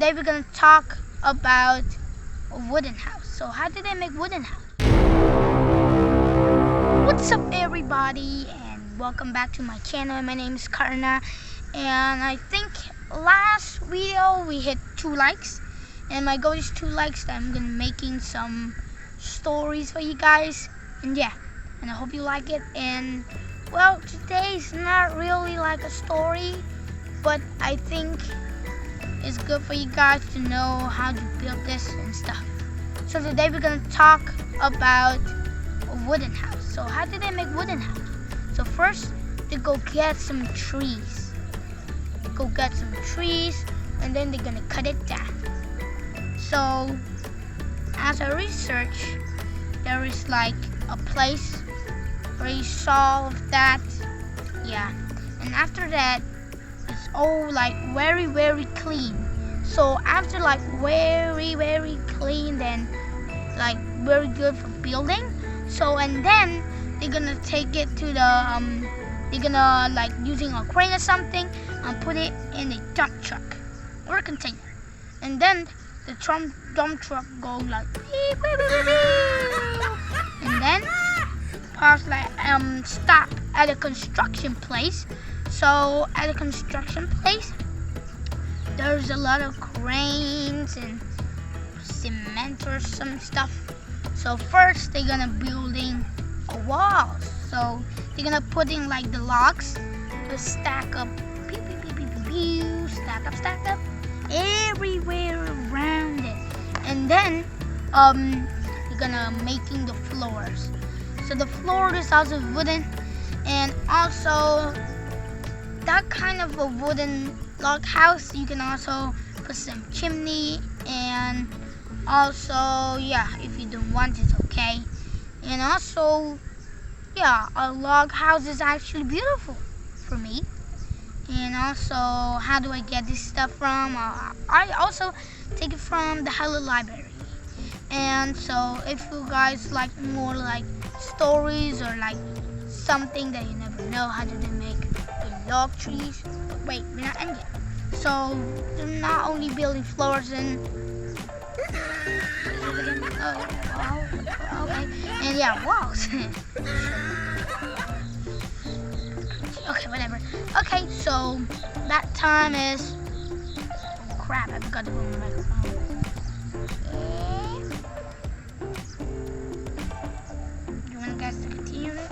today we're gonna talk about a wooden house. So how do they make wooden house? What's up everybody, and welcome back to my channel. My name is Kakrona, and I think last video we hit 2 likes, and my goal is 2 likes. That I'm gonna making some stories for you guys, and yeah, and I hope you like it. And well, today's not really like a story, but I think it's good for you guys to know how to build this and stuff. So today we're gonna talk about a wooden house. So how do they make wooden house? So first they go get some trees. And then they're gonna cut it down. So as I research, there is like a place where you solve that. Yeah. And after that, it's all like very clean. So after like very clean, then like very good for building. So and then they're gonna take it to the they're gonna like using a crane or something and put it in a dump truck or a container. And then the dump truck go like beep, beep, beep, beep, beep. And then pass like stop at a construction place. So at a construction place, there's a lot of cranes and cement or some stuff. So first they're gonna building a wall. So they're gonna put in like the logs to stack up, stack up everywhere around it. And then they're gonna making the floors. So the floor is also wooden, and also that kind of a wooden log house, you can also put some chimney, and also yeah, if you don't want it, okay. And also yeah, a log house is actually beautiful for me. And also, how do I get this stuff from? I also take it from the Hello Library. And so if you guys like more like stories or like something that you never know, how do they make the log trees? Wait, we're not ending yet. So they're not only building floors and okay, and yeah, walls. Okay, whatever. Okay, so that time is, oh crap, I forgot to put my microphone. You want guys to continue it?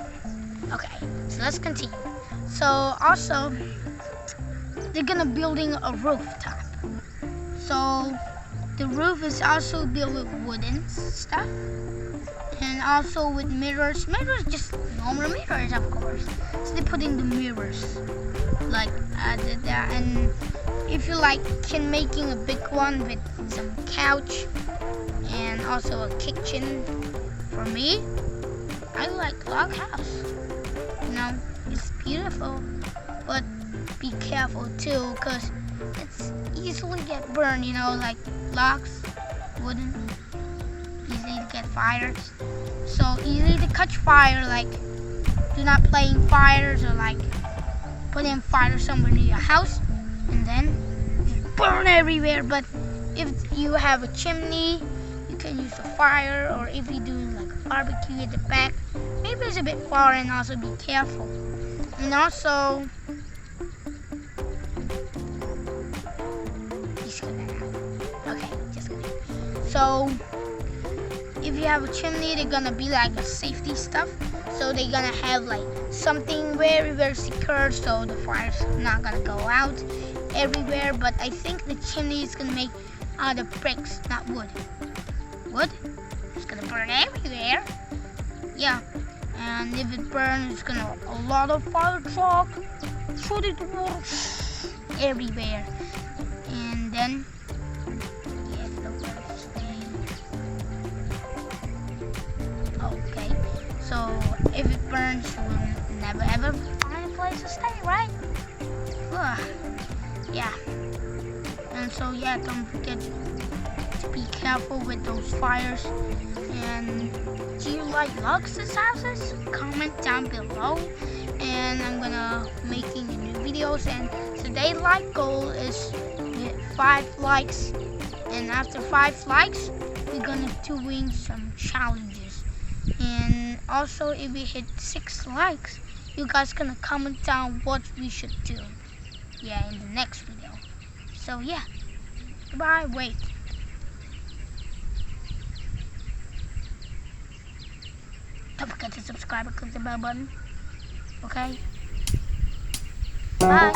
Okay, so let's continue. So also, they're gonna building a rooftop. So the roof is also built with wooden stuff, and also with mirrors. Mirrors, just normal mirrors, of course. So they put in the mirrors, like added that. And if you like, can making a big one with some couch and also a kitchen. For me, I like log house. You know, it's beautiful, but be careful too, cause it's easily get burned. You know, like logs, wooden, easy to get fires. So easy to catch fire. Like, do not play in fires or like put in fire somewhere near your house and then just burn everywhere. But if you have a chimney, you can use the fire, or if you do like a barbecue at the back, maybe it's a bit far, and also be careful. And also, okay, just kidding. So if you have a chimney, they're gonna be like a safety stuff. So they're gonna have like something very secure, so the fire's not gonna go out everywhere. But I think the chimney is gonna make out of bricks, not wood. Wood? It's gonna burn everywhere. Yeah. And if it burns, it's gonna a lot of fire truck, shoot it everywhere. And then okay, so if it burns, you will never ever find a place to stay, right? Ugh. Yeah. And so yeah, don't forget to be careful with those fires. And do you like logs as houses? Comment down below. And I'm gonna making new videos, and today's life goal is 5 likes. And after 5 likes, we're gonna doing some challenges. And also, if we hit 6 likes, you guys gonna comment down what we should do. Yeah, in the next video. So yeah, goodbye. Wait. Don't forget to subscribe and click the bell button. Okay? Bye.